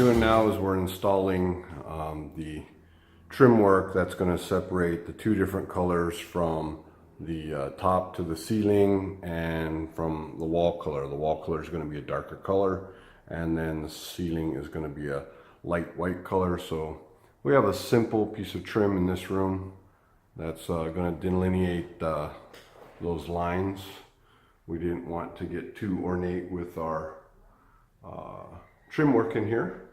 doing now is we're installing the trim work that's going to separate the two different colors from the top to the ceiling and from the wall color. The wall color is going to be a darker color, and then the ceiling is going to be a light white color. So we have a simple piece of trim in this room that's going to delineate those lines. We didn't want to get too ornate with our trim work in here.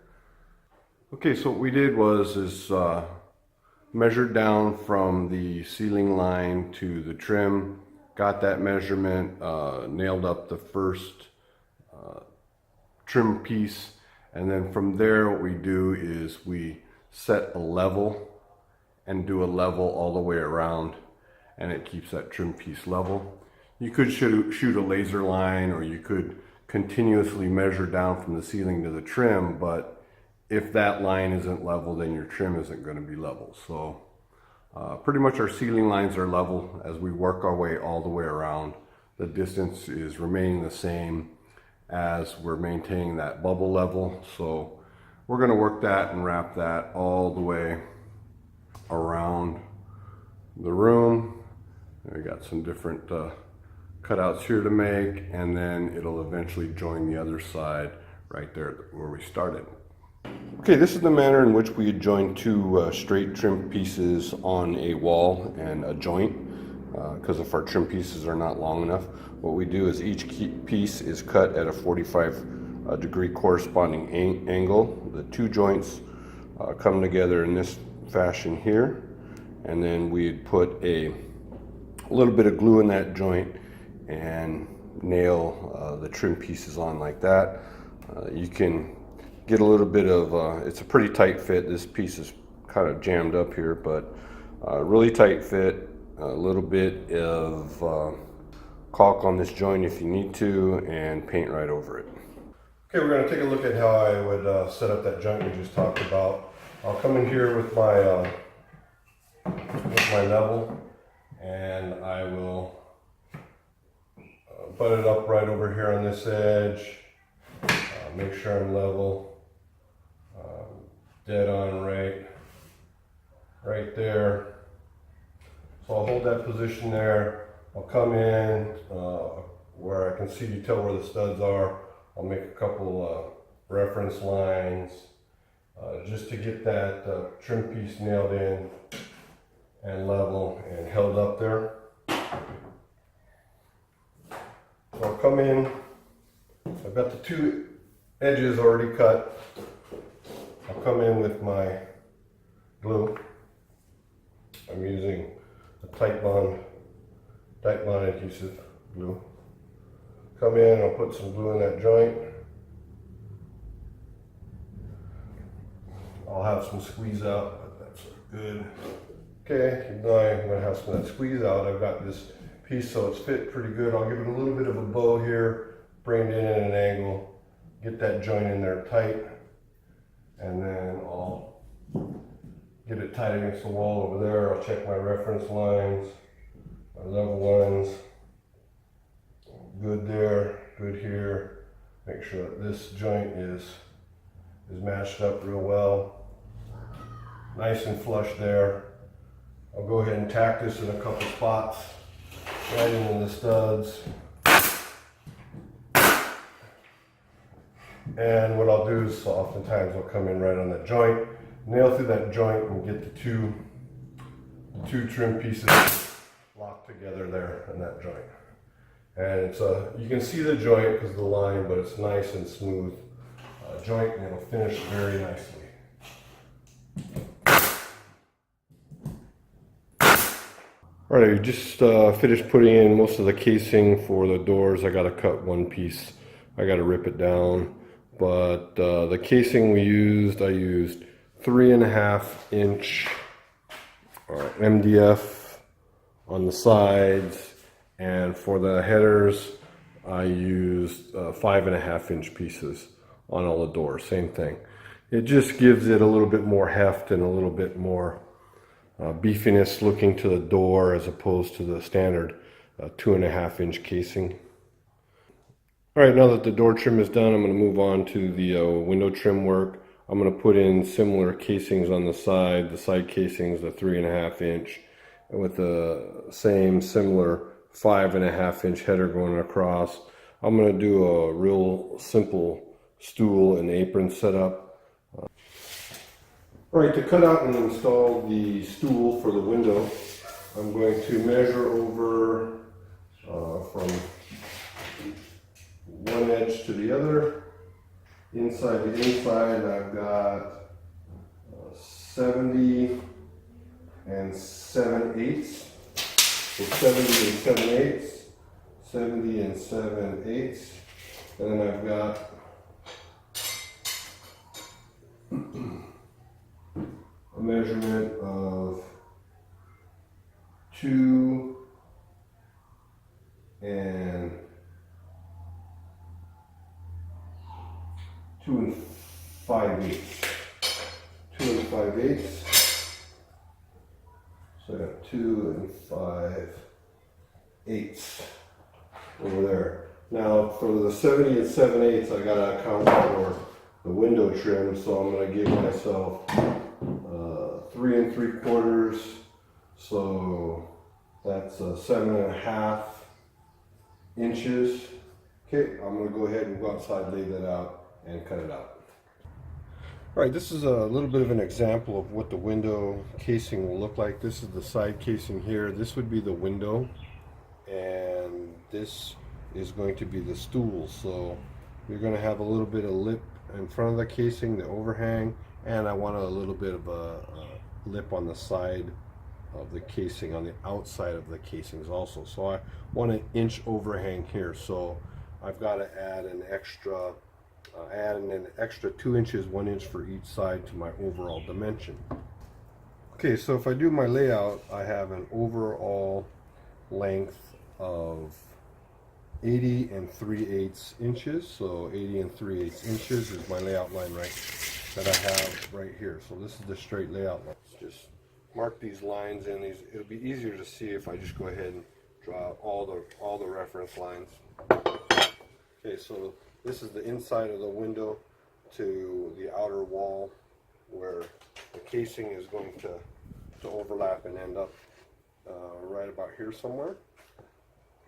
Okay, so what we did was measured down from the ceiling line to the trim, got that measurement, nailed up the first trim piece, and then from there what we do is we set a level and do a level all the way around, and it keeps that trim piece level. You could shoot a laser line, or you could continuously measure down from the ceiling to the trim, but if that line isn't level, then your trim isn't going to be level. So pretty much our ceiling lines are level. As we work our way all the way around, the distance is remaining the same as we're maintaining that bubble level. So we're going to work that and wrap that all the way around the room. We got some different cutouts here to make, and then it'll eventually join the other side right there where we started. Okay, this is the manner in which we join two straight trim pieces on a wall and a joint, because if our trim pieces are not long enough. What we do is each piece is cut at a 45 degree corresponding angle. The two joints come together in this fashion here, and then we'd put a little bit of glue in that joint and nail the trim pieces on like that. You can get a little bit of, it's a pretty tight fit. This piece is kind of jammed up here, but really tight fit. A little bit of caulk on this joint if you need to, and paint right over it. Okay, we're going to take a look at how I would set up that joint we just talked about. I'll come in here with my level, and I will butt it up right over here on this edge. Make sure I'm level. Dead on right there. So I'll hold that position there. I'll come in where I can see, you tell where the studs are. I'll make a couple reference lines just to get that trim piece nailed in and level and held up there. So I'll come in. I've got the two edges already cut. I'll come in with my glue. I'm using a Titebond adhesive glue. Come in, I'll put some glue in that joint. I'll have some squeeze out, but that's good. Okay, now I'm going to have some of that squeeze out. I've got this piece so it's fit pretty good. I'll give it a little bit of a bow here, bring it in at an angle, get that joint in there tight, and then I'll get it tight against the wall over there. I'll check my reference lines, my level ones. Good there, good here. Make sure that this joint is matched up real well. Nice and flush there. I'll go ahead and tack this in a couple spots, right into the studs. And what I'll do is oftentimes I'll come in right on that joint, nail through that joint, and get the two trim pieces locked together there in that joint. And it's you can see the joint because of the line, but it's nice and smooth joint, and it'll finish very nicely. All right, I just finished putting in most of the casing for the doors. I got to cut one piece. I got to rip it down. But the casing I used 3.5 inch MDF on the sides, and for the headers I used 5.5 inch pieces on all the doors. Same thing. It just gives it a little bit more heft and a little bit more beefiness looking to the door as opposed to the standard 2.5 inch casing. All right, now that the door trim is done, I'm going to move on to the window trim work. I'm going to put in similar casings on the side casings, the 3.5 inch, with the same similar 5.5 inch header going across. I'm going to do a real simple stool and apron setup. Alright, to cut out and install the stool for the window, I'm going to measure over from one edge to the other. Inside to inside, I've got 70 and 7/8. So 70 and 7/8, 70 and 7/8, and then I've got a measurement of 2 and 5/8. 2 and 5/8. So I got 2 and 5/8 over there. Now for the 70 and 7/8, I gotta account for the window trim, so I'm gonna give myself 3 3/4. So that's 7.5 inches. Okay, I'm gonna go ahead and go outside, lay that out, and cut it out. All right, this is a little bit of an example of what the window casing will look like. This is the side casing here. This would be the window, and this is going to be the stool. So you're going to have a little bit of lip in front of the casing, the overhang, and I want a little bit of a lip on the side of the casing, on the outside of the casings also. So I want an inch overhang here. So I've got to add an extra 2 inches, 1 inch for each side to my overall dimension. Okay, so if I do my layout, I have an overall length of 80 and 3/8 inches. So 80 and 3/8 inches is my layout line that I have right here. So this is the straight layout line. Just mark these lines in. It'll be easier to see if I just go ahead and draw all the reference lines. Okay, so this is the inside of the window to the outer wall where the casing is going to overlap and end up right about here somewhere.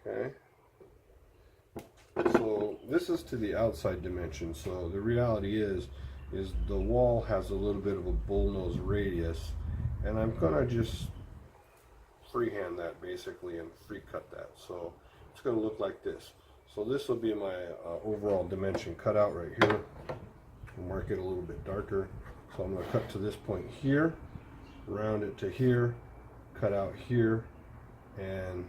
Okay. So this is to the outside dimension. So the reality is the wall has a little bit of a bullnose radius, and I'm gonna just freehand that basically and free cut that. So it's gonna look like this. So this will be my overall dimension cut out right here. I'll mark it a little bit darker. So I'm going to cut to this point here, round it to here, cut out here, and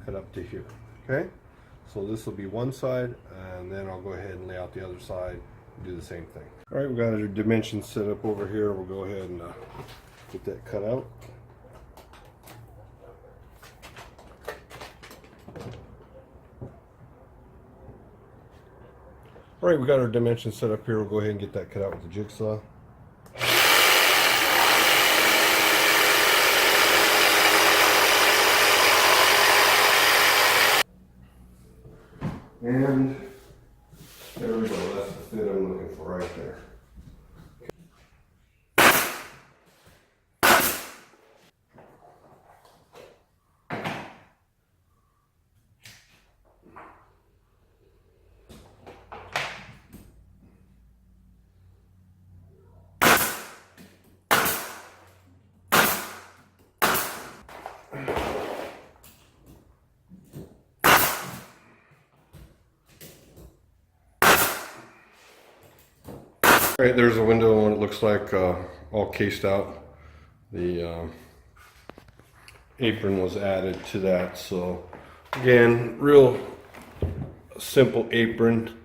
cut up to here. Okay? So this will be one side, and then I'll go ahead and lay out the other side and do the same thing. All right, we've got our dimensions set up over here. We'll go ahead and get that cut out. All right, we got our dimensions set up here. We'll go ahead and get that cut out with the jigsaw. And there we go. That's the fit I'm looking for right there. All right, there's a window and it looks like all cased out. The apron was added to that. So again, real simple apron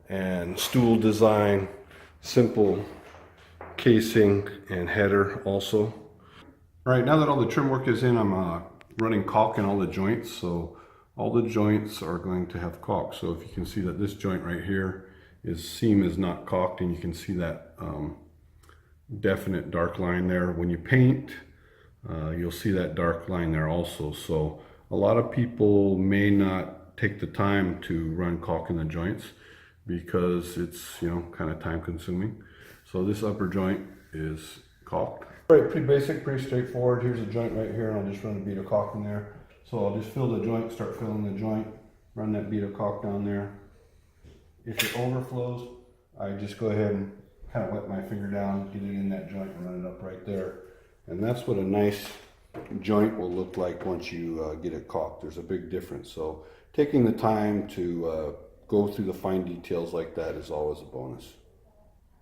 and stool design, simple casing and header also. All right, now that all the trim work is in, I'm running caulk in all the joints. So all the joints are going to have caulk. So if you can see that this joint right here, seam is not caulked, and you can see that definite dark line there. When you paint, you'll see that dark line there also. So a lot of people may not take the time to run caulk in the joints. because it's, you know, kind of time consuming. So this upper joint is caulked. Right, pretty basic, pretty straightforward. Here's a joint right here, and I'll just run a bead of caulk in there. So I'll just fill the joint, start filling the joint, run that bead of caulk down there. If it overflows, I just go ahead and kind of wet my finger down, get it in that joint and run it up right there. And that's what a nice joint will look like once you get it caulked. There's a big difference. So taking the time to go through the fine details like that is always a bonus.